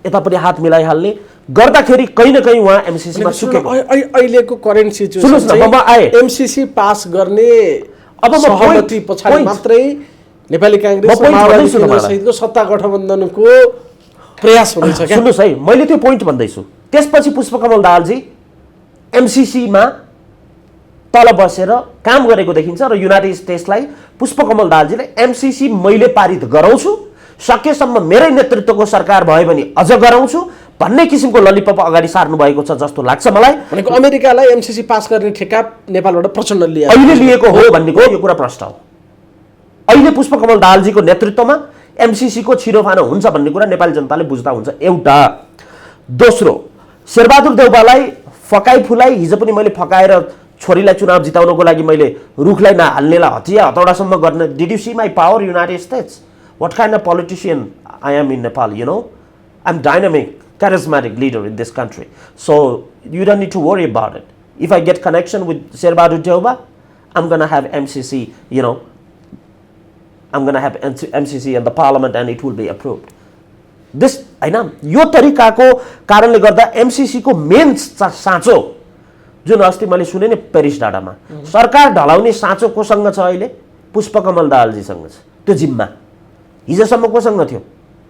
यता पनि हात मिलाइहाल्ने गर्दाखेरि कहीँ न कहीँ उहाँ एमसीसीमा सुकेको। अहिलेको करेन्ट सिचुएसन एमसीसी पास गर्ने अब सहमति पछाडि मात्रै नेपाली कांग्रेस माओवादी सहितको सत्ता गठबन्धनको प्रयास हुँदैछ क्या? सुन्नुहोस् है, मैले त्यो पोइन्ट भन्दैछु। त्यसपछि पुष्पकमल दाहालजी एमसीसीमा तल बसेर काम गरेको देखिन्छ र युनाइटेड स्टेट्सलाई पुष्पकमल दाहालजीले एमसीसी मैले पारित गराउँछु, सकेसम्म मेरै नेतृत्वको सरकार भयो भने अझ गराउँछु भन्ने किसिमको ललिपप अगाडि सार्नु भएको छ जस्तो लाग्छ मलाई। भनेको अमेरिकालाई एमसीसी पास गर्ने ठेक्का नेपालबाट प्रचण्डले अहिले लिएको हो भन्नेको यो कुरा प्रश्न हो। अहिले पुष्पकमल दाहालजीको नेतृत्वमा एमसीसीको छिरोफानो हुन्छ भन्ने कुरा नेपाली जनताले बुझ्दा हुन्छ, एउटा। दोस्रो, शेरबहादुर देउवालाई फकाइ फुलाइ हिजो पनि मैले फकाएर छोरीलाई चुनाव जिताउनको लागि मैले रुखलाई नहाल्नेलाई हतिया हतौडासम्म गर्ने। Did you see my power United States? What kind of politician I am in Nepal? You know, I am dynamic charismatic leader in this country, so you don't need to worry about it. If I get connection with Sherbadu Deuba, I'm gonna have MCC, I'm gonna have MCC in the parliament and it will be approved. This हैन, यो तरिकाको कारणले गर्दा MCC को main साँचो जुन अस्ति मैले सुने नि पेरिस डाँडामा सरकार ढलाउने साँचो कोसँग छ? अहिले पुष्पकमल दाहालजीसँग छ त्यो जिम्मा। हिजोसम्म कोसँग थियो?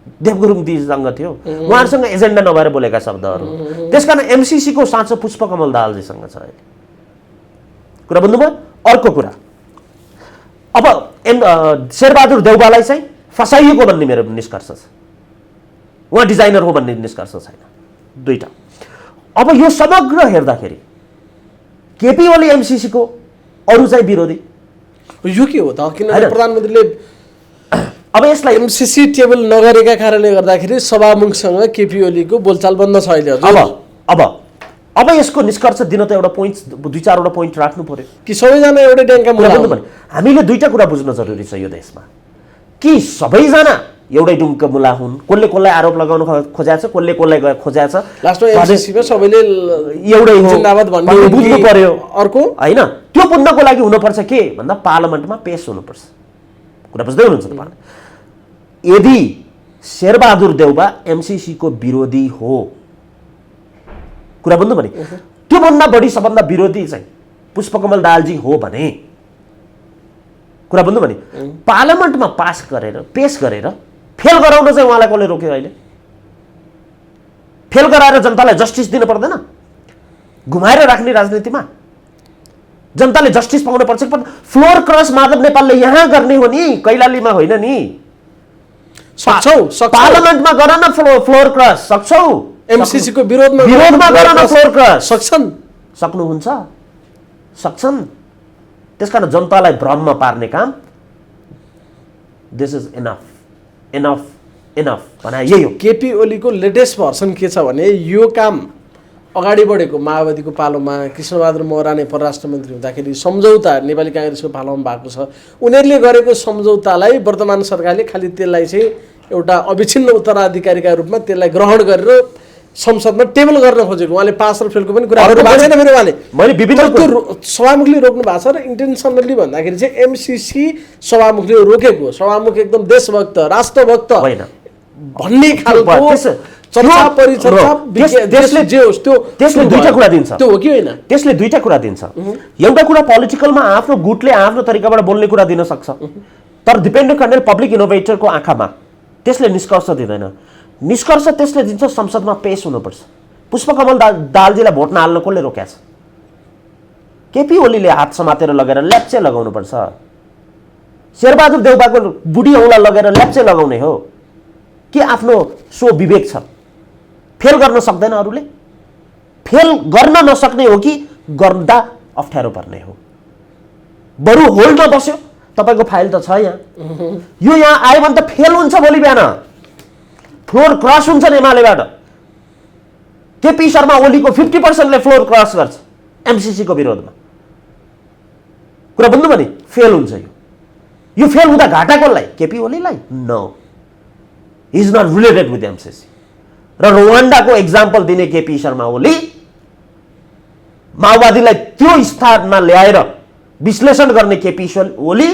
देवगुरुङ दीसँग थियो। उहाँहरूसँग एजेन्डा नभएर बोलेका शब्दहरू। त्यसकारण एमसीसी को साँचो पुष्पकमल दाहालजीसँग छ अहिले। कुरा बुझ्नुभयो? अर्को कुरा, अब शेरबहादुर देउवालाई चाहिँ फसाइएको भन्ने मेरो निष्कर्ष छ, उहाँ डिजाइनर हो भन्ने निष्कर्ष छैन। दुईटा। अब यो समग्र हेर्दाखेरि केपी ओली एमसीसी को, अरू चाहिँ विरोधी। यो के हो त? किनभने प्रधानमन्त्रीले अब यसलाई एमसीसी टेबल नगरेका कारणले गर्दाखेरि सभामुखसँग केपी ओलीको बोलचाल बन्द छ अहिले। अब यसको निष्कर्ष दिन त एउटा पोइन्ट, दुई चारवटा पोइन्ट राख्नु पर्यो कि सबैजना एउटै ट्याङ्का मुला। हामीले दुईटा कुरा बुझ्न जरुरी छ यो देशमा कि सबैजना एउटै डुङ्क मुला हुन्, कसले आरोप लगाउन खोजेको छ, कसले खोजेको छ, लास्टमा एमसीसीमा सबैले एउटै हो जिन्दाबाद भन्ने बुझ्नु पर्यो। अर्को होइन, त्यो बुझ्नको लागि हुनुपर्छ के भन्दा पार्लियामेन्टमा पेश हुनुपर्छ। कुरा बुझ्दै हुनुहुन्छ तपाईहरु? यदि शेरबहादुर देउबा एमसीसी को विरोधी हो, कुरा बुझ्नु भने त्योभन्दा बढी सबभन्दा विरोधी चाहिँ पुष्पकमल दाहालजी हो भने, कुरा बुझ्नु भने पार्लियामेन्टमा पास गरेर पेश गरेर फेल गराउन चाहिँ उहाँलाई कसले रोक्यो? अहिले फेल गराएर जनतालाई जस्टिस दिनु पर्दैन? घुमाएर राख्ने राजनीतिमा जनताले जस्टिस पाउन पर्छ। फ्लोर क्रस माधव नेपालले यहाँ गर्ने हो नि, कैलालीमा होइन नि। पार्लियामेन्टमा गर न फ्लोर क्रस, सक्छौ? एमसीसी को विरोधमा गर न फ्लोर क्रस, सक्छन्? सक्नुहुन्छ, सक्छन्। त्यसकारण जनतालाई भ्रममा पार्ने काम, this is enough enough enough भने यही हो। केपी ओलीको लेटेस्ट भर्सन के छ भने यो काम अगाडि बढेको माओवादीको पालोमा कृष्णबहादुर महराने परराष्ट्र मन्त्री हुँदाखेरि सम्झौता नेपाली काङ्ग्रेसको पालोमा भएको छ। उनीहरूले गरेको सम्झौतालाई वर्तमान सरकारले खालि त्यसलाई चाहिँ एउटा अविच्छिन्न उत्तराधिकारीका रूपमा त्यसलाई ग्रहण गरेर संसदमा टेबल गर्न खोजेको। उहाँले पास र फेलको पनि कुरा गर्नुभएको छैन। फेरि उहाँले मैले विभिन्न सभामुखले रोक्नु भएको छ र इन्टेन्सनली भन्दाखेरि चाहिँ एमसीसी सभामुखले रोकेको। सभामुख एकदम देशभक्त राष्ट्रभक्त होइन भन्ने खालको चर्चा परिचर्चा त्यसले जे होस् त्यो त्यसले दुईटा कुरा दिन्छ। त्यो हो कि होइन? त्यसले दुईटा कुरा दिन्छ। एउटा कुरा पोलिटिकलमा आफ्नो गुटले आफ्नो तरिकाबाट बोल्ने कुरा दिन सक्छ, तर डिपेन्डेन्ट कर्नेल पब्लिक इनोभेटरको आँखामा त्यसले निष्कर्ष दिँदैन। निष्कर्ष त्यसले दिन्छ संसदमा पेश हुनुपर्छ। पुष्पकमल दाहालजीलाई भोट नहाल्न कसले रोक्या छ? केपी ओलीले हात समातेर लगेर ल्याप्चे लगाउनुपर्छ। शेरबहादुर देउबाको बुढी औँला लगेर ल्याप्चे लगाउने हो कि आफ्नो सो विवेक छ? फेल गर्न सक्दैन अरूले? फेल गर्न नसक्ने हो कि गर्दा अप्ठ्यारो पर्ने हो? बरु होल्डमा बस्यो, तपाईँको फाइल त छ यहाँ, यो यहाँ आयो भने त फेल हुन्छ भोलि बिहान, फ्लोर क्रस हुन्छ एमालेबाट। केपी शर्मा ओलीको 50%ले फ्लोर क्रस गर्छ एमसीसी को विरोधमा। कुरा बुझ्नु भने फेल हुन्छ यो फेल हुँदा घाटा कसलाई? केपी ओलीलाई? No, he is not related with MCC. र रुवान्डाको एक्जाम्पल दिने केपी शर्मा ओली माओवादीलाई त्यो स्थानमा ल्याएर विश्लेषण गर्ने केपी ओली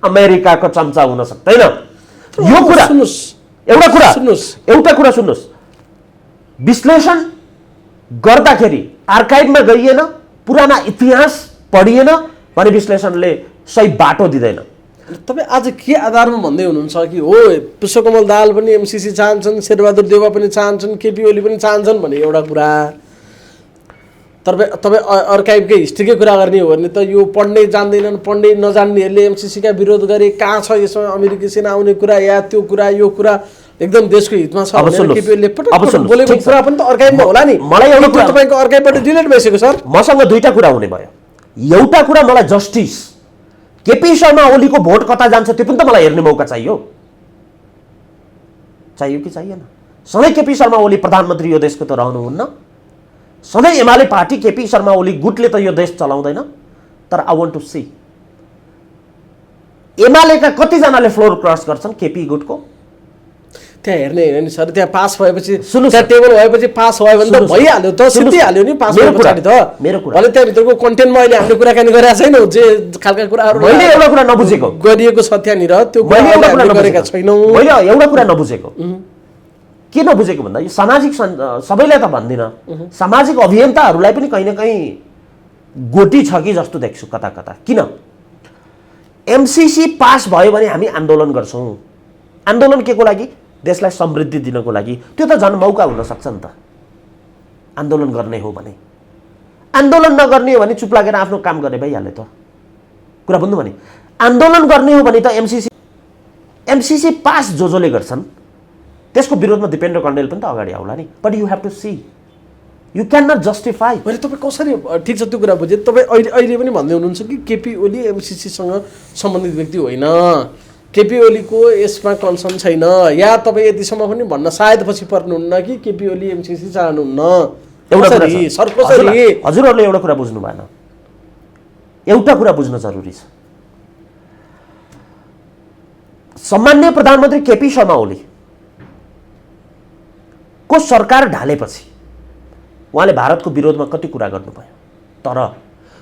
अमेरिकाको चम्चा हुन सक्दैन। यो कुरा एउटा कुरा सुन्नुहोस्, विश्लेषण गर्दाखेरि आर्काइभमा गइएन, पुराना इतिहास पढिएन भने विश्लेषणले सही बाटो दिँदैन। तपाईँ आज के आधारमा भन्दै हुनुहुन्छ कि हो पुष्पकमल दाहाल पनि एमसीसी चाहन्छन्, शेरबहादुर देउवा पनि चाहन्छन्, केपी ओली पनि चाहन्छन् भने एउटा कुरा, तपाईँ अर्काइभकै हिस्ट्रीकै कुरा गर्ने हो भने त यो पढ्नै जान्दैनन्, पढ्नै नजान्नेहरूले एमसीसीका विरोध गरे, कहाँ छ यसमा अमेरिकी सेना आउने कुरा या त्यो कुरा यो कुरा एकदम देशको हितमा छ भनेर केपी ओलीले पटक बोलेको कुरा पनि त अर्काइभमा होला नि। मलाई एउटा कुरा तपाईँको अर्काइभबाट डिलिट भइसक्यो सर। मसँग दुईटा कुरा हुने भयो। एउटा कुरा मलाई जस्टिस, केपी शर्मा ओलीको भोट कता जान्छ त्यो पनि त मलाई हेर्ने मौका चाहियो कि चाहिएन? सधैँ केपी शर्मा ओली प्रधानमन्त्री यो देशको त रहनुहुन्न, सधैँ एमाले पार्टी केपी शर्मा ओली गुटले त यो देश चलाउँदैन। तर आई वान्ट टु सी एमालेका कतिजनाले फ्लोर क्रस गर्छन् केपी गुटको? त्यहाँ हेर्ने होइन नि सर, त्यहाँ पास भएपछि त्यहाँ टेबल भएपछि पास भयो भने त भइहाल्यो त, सिद्धिहाल्यो नि पास भए पछाडि त। मेरो कुरा भने त्यहाँभित्रको कन्टेन्टमा अहिले हामीले कुराकानी गरेका छैनौँ, जे खालका कुराहरू मैले एउटा कुरा नबुझेको गरिएको छ त्यहाँनिर त्यो गरेका छैनौँ। मैले एउटा कुरा नबुझेको के नबुझेको भन्दा यो सामाजिक सबैलाई त भन्दिनँ, सामाजिक अभियन्ताहरूलाई पनि कहीँ न कहीँ गोटी छ कि जस्तो देख्छु कता कता। किन? एमसीसी पास भयो भने हामी आन्दोलन गर्छौँ। आन्दोलन के को लागि? देशलाई समृद्धि दिनको लागि। त्यो त झन् मौका हुन सक्छ नि त आन्दोलन गर्ने हो भने। आन्दोलन नगर्ने हो भने चुप लागेर आफ्नो काम गर्ने भइहाल्यो त। कुरा बुझ्नु भने आन्दोलन गर्ने हो भने त एमसीसी पास जसले गर्छन् त्यसको विरोधमा दिपेन्द्र कण्डेल पनि त अगाडि आउला नि। But you have to see, you can not justify. मैले तपाईँ कसरी, ठिक छ त्यो कुरा बुझेँ, तपाईँ अहिले पनि भन्दै हुनुहुन्छ कि केपी ओली एमसीसीसँग सम्बन्धित व्यक्ति होइन, केपी ओलीको यसमा कन्सर्न छैन, या तपाईँ यतिसम्म पनि भन्न सायद पछि पर्नुहुन्न कि केपी ओली एमसीसी चाहनुहुन्न? सर कसरी? हजुरहरूले एउटा कुरा बुझ्नु भएन, एउटा कुरा बुझ्न जरुरी छ। सम्माननीय प्रधानमन्त्री केपी शर्मा ओली को सरकार ढालेपछि उहाँले भारतको विरोधमा कति कुरा गर्नुभयो, तर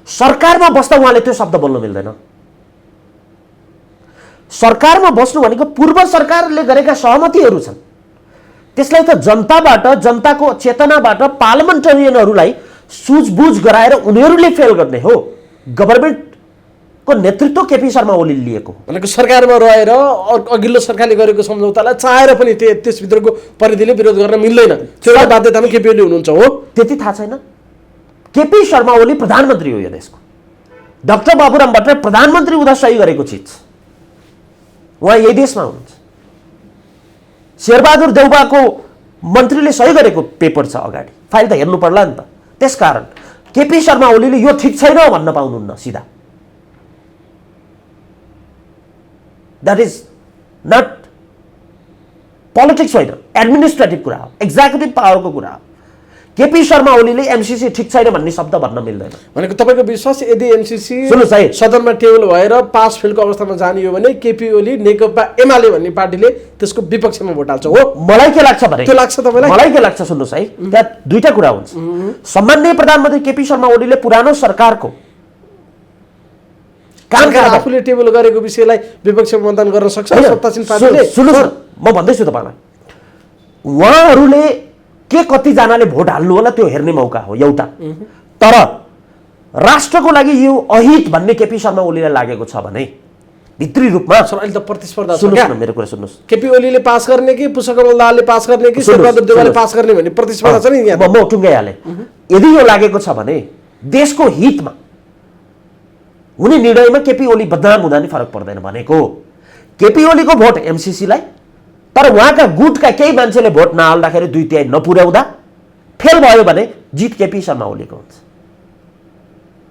सरकारमा बस्दा उहाँले त्यो शब्द बोल्न मिल्दैन। सरकारमा बस्नु भनेको पूर्व सरकारले गरेका सहमतिहरू छन्, त्यसलाई त जनताबाट, जनताको चेतनाबाट पार्लियामेन्टेरियनहरूलाई सुझबुझ गराएर उनीहरूले फेल गर्ने हो। गभर्नमेन्टको नेतृत्व केपी शर्मा ओलीले लिएको भनेको सरकारमा रहेर अघिल्लो सरकारले गरेको सम्झौतालाई चाहेर पनि त्यसभित्रको परिधिले विरोध गर्न मिल्दैन, त्यो बाध्यतामा केपी ओली हुनुहुन्छ हो। त्यति थाहा छैन। केपी शर्मा ओली प्रधानमन्त्री हो यो देशको। डाक्टर बाबुराम भट्टराई प्रधानमन्त्री हुँदा सही गरेको चिज उहाँ यही देशमा हुनुहुन्छ। शेरबहादुर देउबाको मन्त्रीले सही गरेको पेपर छ अगाडि, फाइल त हेर्नु पर्ला नि त। त्यसकारण केपी शर्मा ओलीले यो ठिक छैन भन्न पाउनुहुन्न सिधा। द्याट इज नट पोलिटिक्स होइन, एडमिनिस्ट्रेटिभ कुरा हो, एक्जिक्युटिभ पावरको कुरा हो। केपी शर्मा ओलीले एमसीसी ठिक छैन भन्ने शब्द भन्न मिल्दैन। भनेको तपाईँको विश्वास यदि एमसीसी सुन्नुहोस् है, सदनमा टेबल भएर पास फेलको अवस्थामा जाने हो भने केपी ओली नेकपा एमाले भन्ने पार्टीले त्यसको विपक्षमा भोट हाल्छ हो। मलाई के लाग्छ भने, त्यो लाग्छ तपाईँलाई? मलाई के लाग्छ सुन्नुहोस् है, त्यहाँ दुईटा कुरा हुन्छ। सम्माननीय प्रधानमन्त्री केपी शर्मा ओलीले पुरानो सरकारको आफूले टेबल गरेको विषयलाई विपक्षमा मतदान गर्न सक्छ सत्तासीन पार्टीले। सुन्नुहोस्, म भन्दैछु तपाईँलाई, उहाँहरूले के कतिजनाले भोट हाल्नु होला त्यो हेर्ने मौका हो एउटा। तर राष्ट्रको लागि यो अहित भन्ने केपी शर्मा ओलीलाई लागेको छ भने भित्री रूपमा अहिले त प्रतिस्पर्धा छ। सुन्नुहोस् न, मेरो कुरा सुन्नुहोस्। केपी ओलीले पास गर्ने कि पुष्पकमल दाहालले पास गर्ने कि शेरबहादुर देउवाले पास गर्ने भन्ने प्रतिस्पर्धा छ नि यहाँ। म टुङ्गाइहालेँ। यदि यो लागेको छ भने देशको हितमा हुने निर्णयमा केपी ओली बदनाम हुँदा नि फरक पर्दैन। भनेको केपी ओलीको भोट एमसीसीलाई, तर उहाँका गुटका केही मान्छेले भोट नहाल्दाखेरि 2/3 नपुर्याउँदा फेल भयो भने जित केपी शर्मा ओलीको हुन्छ।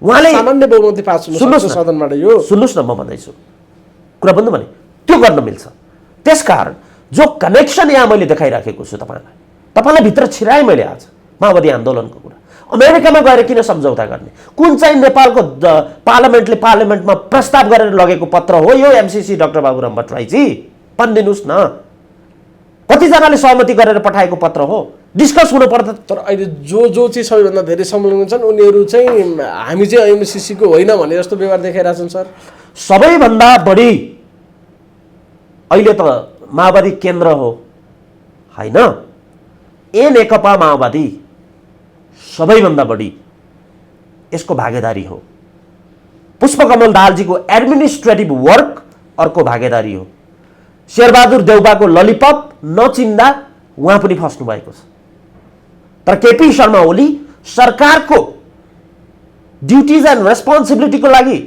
उहाँले सामान्य बहुमतले पास हुनु सक्छ सदनबाट। यो सुन्नुहोस् न, म भन्दैछु कुरा बन्द भने त्यो गर्न मिल्छ। त्यसकारण जो कनेक्सन यहाँ मैले देखाइराखेको छु तपाईँलाई भित्र छिराएँ मैले आज माओवादी आन्दोलनको कुरा। अमेरिकामा गएर किन सम्झौता गर्ने? कुन चाहिँ नेपालको पार्लियामेन्टमा प्रस्ताव गरेर लगेको पत्र हो यो एमसीसी? डाक्टर बाबुराम भट्टराईजी भनिदिनुहोस् न, कतिजनाले सहमति गरेर पठाएको पत्र हो? डिस्कस हुनु पर्दा। तर अहिले जो चाहिँ सबैभन्दा धेरै संलग्न छन् उनीहरू चाहिँ हामी चाहिँ एमसीसीको होइन भने जस्तो व्यवहार देखाइरहेछन् सर। सबैभन्दा बढी अहिले त माओवादी केन्द्र हो होइन, ए नेकपा माओवादी सबैभन्दा बढी यसको भागीदारी हो। पुष्पकमल दाहालजीको एडमिनिस्ट्रेटिभ वर्क अर्को भागीदारी हो। शेरबहादुर देउबाको ललिपप नचिन्दा उहाँ पनि फस्नु भएको छ। तर केपी शर्मा ओली सरकारको ड्युटिज एन्ड रेस्पोन्सिबिलिटीको लागि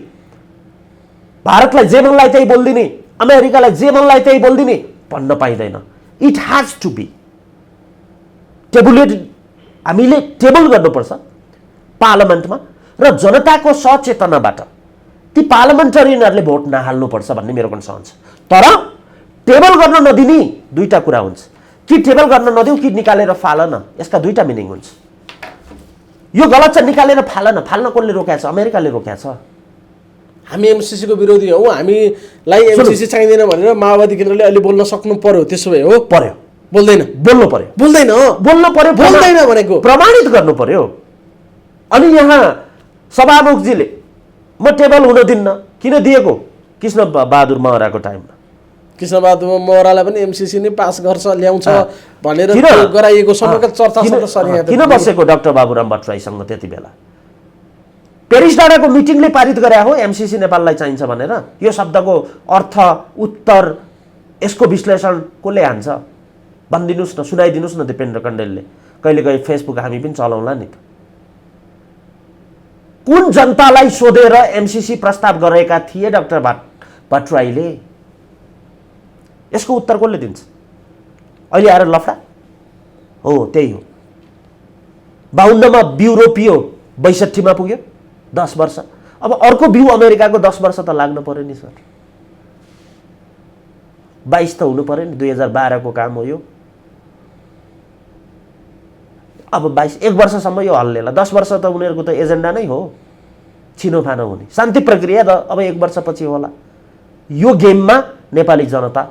भारतलाई जे मनलाई त्यही बोलिदिने, अमेरिकालाई जे मनलाई त्यही बोलिदिने भन्न पाइँदैन। It has to be tabulated. हामीले टेबल गर्नुपर्छ पार्लियामेन्टमा र जनताको सचेतनाबाट ती पार्लियामेन्टेरियनहरूले भोट नहाल्नुपर्छ भन्ने मेरो कन्सर्न छ। तर टेबल गर्न नदिने दुईटा कुरा हुन्छ, कि टेबल गर्न नदेऊ कि निकालेर फाल न। यसका दुईटा मिनिङ हुन्छ। यो गलत छ, निकालेर फाल न। फाल्न कसले रोकेको छ? अमेरिकाले रोकेको छ। हामी एमसीसीको विरोधी हौ, हामीलाई एमसीसी चाहिँदैन भनेर माओवादी केन्द्रले अहिले बोल्न सक्नु पर्यो। त्यसो भए हो पर्यो, बोल्दैन, बोल्नु पर्यो, बोल्दैन, बोल्नु पर्यो, बोल्दैन भनेको प्रमाणित गर्नु पर्यो। अनि यहाँ सभामुखजीले म टेबल हुन दिन्न किन दिएको? कृष्ण बहादुर महराको टाइममा कृष्णबहादुर महरालाई पनि एमसीसी नै पास गर्छ ल्याउँछ भनेर गराइएको समग्र चर्चा किन बसेको डाक्टर बाबुराम भट्टराईसँग त्यति बेला? पेरिस डाँडाको मिटिङले पारित गरे हो एमसीसी नेपाललाई चाहिन्छ भनेर। यो शब्दको अर्थ, उत्तर, यसको विश्लेषण कसले हान्छ भनिदिनुहोस् न, सुनाइदिनुहोस् न दिपेन्द्र कण्डेलले। कहिले कहिले फेसबुक हामी पनि चलाउँला नि त। कुन जनतालाई सोधेर एमसीसी प्रस्ताव गरेका थिए डाक्टर भट्टराईले? यसको उत्तर कसले दिन्छ? अहिले आएर लफडा हो, त्यही हो। 52मा बिउ रोपियो, 62 मा पुग्यो 10 वर्ष। अब अर्को बिउ अमेरिकाको 10 वर्ष त लाग्नु पर्यो नि सर। 22 त हुनु पर्यो नि, 2012 को काम हो यो। अब 1 वर्षसम्म यो हल्लेला, 10 वर्ष त उनीहरूको त एजेन्डा नै हो छिनोफानो हुने। शान्ति प्रक्रिया त अब 1 वर्षपछि होला। यो गेममा नेपाली जनता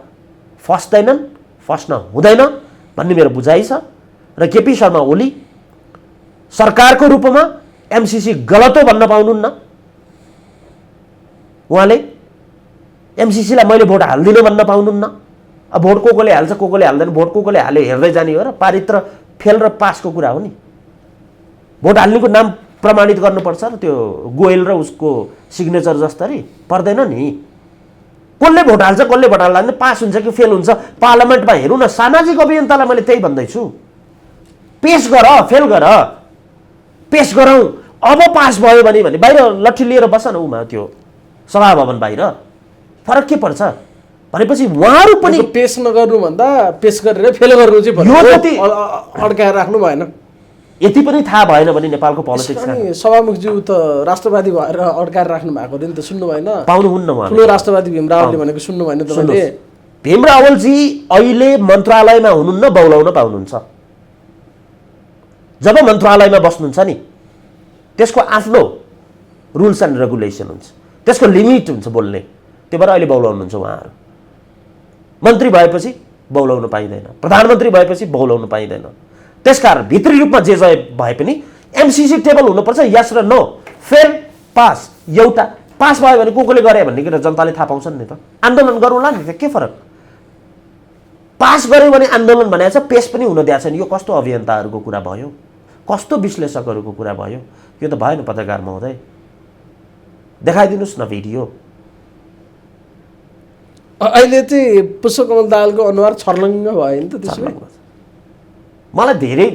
फस्न हुँदैन भन्ने मेरो बुझाइ छ र केपी शर्मा ओली सरकारको रूपमा एमसीसी गलत हो भन्न पाउनुहुन्न। उहाँले एमसीसीलाई मैले भोट हाल्दिनँ भन्न पाउनुहुन्न। अब भोट कोले हाल्छ कोले हाल्दैन, भोट कोले हाले हेर्दै जाने हो र पारित र फेल र पासको कुरा हो नि। भोट हाल्नेको नाम प्रमाणित गर्नुपर्छ र त्यो गोयल र उसको सिग्नेचर जस्तरी पर्दैन नि। कसले भोट हाल्छ कसले भोट हाल्दैन, पास हुन्छ कि फेल हुन्छ पार्लियामेन्टमा हेरौँ न। सामाजिक अभियन्तालाई मैले त्यही भन्दैछु, पेश गर फेल गर, पेश गरौँ। अब पास भयो भने बाहिर लट्ठी लिएर बस न उमा त्यो सभाभवन बाहिर, फरक के पर्छ भनेपछि उहाँहरू पनि पेश नगर्नु भन्दा पेश गरेर फेल गर्नु चाहिँ यो जति अड्काएर राख्नु भएन। यति पनि थाहा भएन भने नेपालको पोलिटिक्समा सभामुखज्यू त राष्ट्रवादी भएर अड्काएर राख्नु भएको नि त सुन्नु भएन? पाउनुहुन्न उहाँ। ठुलो राष्ट्रवादी भीम रावलले भनेको सुन्नु भएन तपाईँले? भीम रावलजी अहिले मन्त्रालयमा हुनुहुन्न, बौलाउन पाउनुहुन्छ। जब मन्त्रालयमा बस्नुहुन्छ नि त्यसको आफ्नो रुल्स एन्ड रेगुलेसन हुन्छ, त्यसको लिमिट हुन्छ बोल्ने। त्यही भएर अहिले बौलाउनुहुन्छ उहाँहरू। मन्त्री भएपछि बौलाउन पाइँदैन, प्रधानमन्त्री भएपछि बौलाउन पाइँदैन। त्यसकारण भित्री रूपमा जे भए पनि एमसीसी टेबल हुनुपर्छ, यस र नो, फेल पास। एउटा पास भयो भने कोले गरे भन्ने कुरा जनताले थाहा पाउँछन् नि त। आन्दोलन गरौँला नि त, के फरक। पास गर्यो भने आन्दोलन भनेको छ, पेस पनि हुन दिएको छैन। यो कस्तो अभियन्ताहरूको कुरा भयो, कस्तो विश्लेषकहरूको कुरा भयो? यो त भएन पत्रकार महोदय, देखाइदिनुहोस् न भिडियो। अहिले चाहिँ पुष्पकमल दाहालको अनुहार छर्लङ्ग भयो नि त त्यसमा। मलाई धेरै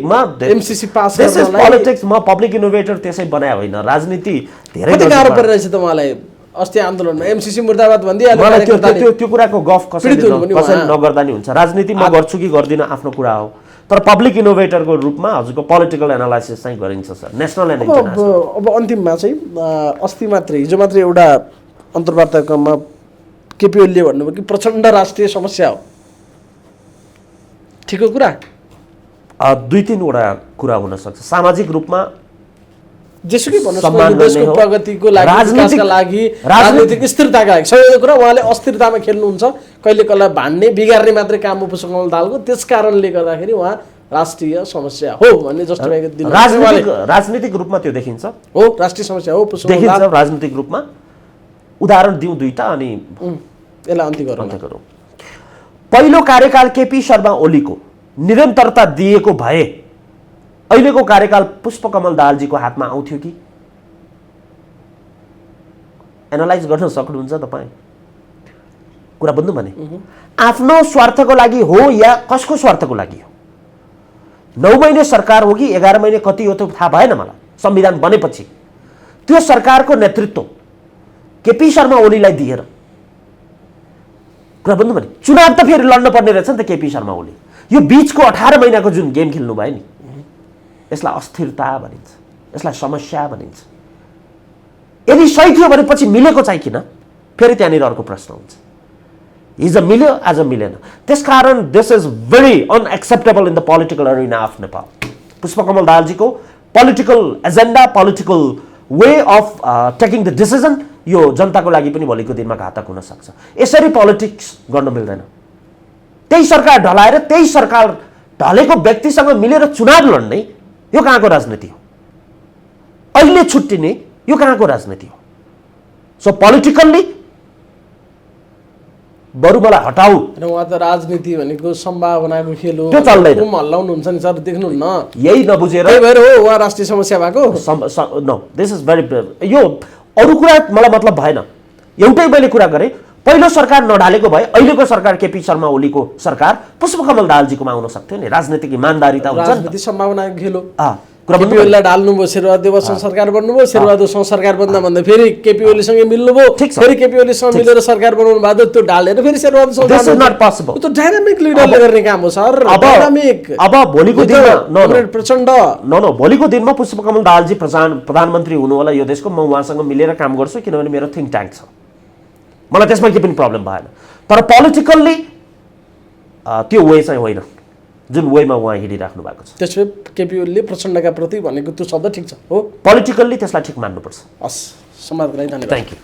एमसीसी पास गर्नलाई पोलिटिक्स म पब्लिक इनोभेटर त्यसै बनाए होइन, राजनीति धेरै गाह्रो परिरहेछ त मलाई। अस्ति आन्दोलनमा एमसीसी मुर्दाबाद भनिदिइहाल्यो। मलाई त्यो कुराको गफ कसैले नगर्दा नि हुन्छ। राजनीति म गर्छु कि गर्दिनँ आफ्नो कुरा हो, तर पब्लिक इनोभेटरको रूपमा हजुरको पोलिटिकल एनालाइसिस चाहिँ गरिन्छ सर, नेसनल एन्ड इन्टरनेसनल। अब अन्तिममा चाहिँ अस्ति मात्रै हिजो मात्रै एउटा अन्तर्वार्तामा केपी ओलीले भन्नुभयो कि प्रचण्ड राष्ट्रिय समस्या हो। ठिक हो कुरा? दुई तीनवटा कुरा हुन सक्छ। सामाजिक रूपमा जेसुकै भन्नुहोस्, देशको प्रगतिको लागि, विकासका लागि, राजनीतिक स्थिरताका लागि सबैको कुरा उहाँले अस्थिरतामा खेल्नुहुन्छ। कहिले कहिले भान्ने बिगार्ने मात्रै काम हो पुष्पकमल दाहालको। त्यस कारणले गर्दाखेरि उहाँ राष्ट्रिय समस्या हो भन्ने जस्तो राजनीतिक रूपमा त्यो देखिन्छ। हो, राष्ट्रिय समस्या हो देखिन्छ राजनीतिक रूपमा। उदाहरण दिउँ दुईटा अनि यसलाई अन्त्य गरौँ। पहिलो कार्यकाल केपी शर्मा ओलीको निरन्तरता दिएको भए अहिलेको कार्यकाल पुष्पकमल दाहालजीको हातमा आउँथ्यो कि? एनालाइज गर्न सक्नुहुन्छ तपाईँ? कुरा बुझ्नु भने आफ्नो स्वार्थको लागि हो या कसको स्वार्थको लागि हो? 9 महिने सरकार हो कि 11 महिने कति हो त्यो थाहा भएन मलाई। संविधान बनेपछि त्यो सरकारको नेतृत्व केपी शर्मा ओलीलाई दिएर, कुरा बुझ्नु भने चुनाव त फेरि लड्न पर्ने रहेछ नि त केपी शर्मा ओली। यो बीचको 18 महिनाको जुन गेम खेल्नु भयो नि, यसलाई अस्थिरता भनिन्छ, यसलाई समस्या भनिन्छ। यदि सही थियो भने पछि मिलेको चाहिँ किन? फेरि त्यहाँनिर अर्को प्रश्न हुन्छ। हिजो मिल्यो आज मिलेन। त्यसकारण this is very unacceptable in the political arena of Nepal. Pushpakamal दाहालजीको political agenda, political way of taking the decision यो जनताको लागि पनि भोलिको दिनमा घातक हुन सक्छ। यसरी पोलिटिक्स गर्न मिल्दैन। त्यही सरकार ढलाएर त्यही सरकार ढलेको व्यक्तिसँग मिलेर चुनाव लड्ने यो कहाँको राजनीति हो? अहिले छुट्टिने यो कहाँको राजनीति हो? सो पोलिटिकल्ली बरु मलाई हटाऊ। उहाँ त राजनीति भनेको सम्भावनाको खेल हो, त्यो चल्दैन। हल्लाउनुहुन्छ नि सर, देख्नुहुन्न? यही नबुझेर भएर हो उहाँ राष्ट्रिय समस्या भएको। नो, दिस इज भेरी, यो अरू कुरा मलाई मतलब भएन। एउटै मैले कुरा गरेँ, पहिलो सरकार नढालेको भए अहिलेको सरकार केपी शर्मा ओलीको सरकार पुष्पकमल दाहालजीकोमा आउन सक्थ्यो नि। राजनीतिक इमानदारिता हुन्छ, राजनीति सम्भावनाको खेल हो। केपी ओलीलाई ढाल्नुभयो, शेरबहादुर देवसँग सरकार बन्नुभयो, शेरबहादुरसँग सरकार बन्दा भन्दा फेरि केपी ओलीसँगै मिल्नुभयो, फेरि केपी ओलीसँग मिलेर सरकार बनाउनु भएको, त्यो ढालेर फेरि शेरबहादुरसँग। This is not possible. त्यो डायनामिक लिडरले गर्ने काम हो सर, डायनामिक। अब भोलिको दिनमा प्रचण्ड भोलिको दिनमा पुष्पकमल दाहालजी प्रधानमन्त्री हुनु होला यो देशको, म उहाँसँग मिलेर काम गर्छु किनभने मेरो थिङ्क ट्याङ्क छ, मलाई त्यसमा केही पनि प्रब्लम भएन। तर पोलिटिकल्ली त्यो वे चाहिँ होइन जुन वेमा उहाँ हिँडिराख्नु भएको छ। त्यसो केपी ओलीले प्रचण्डका प्रति भनेको त्यो शब्द ठिक छ हो, पोलिटिकल्ली त्यसलाई ठिक मान्नुपर्छ। हस्, समाजलाई धन्यवाद। Thank you.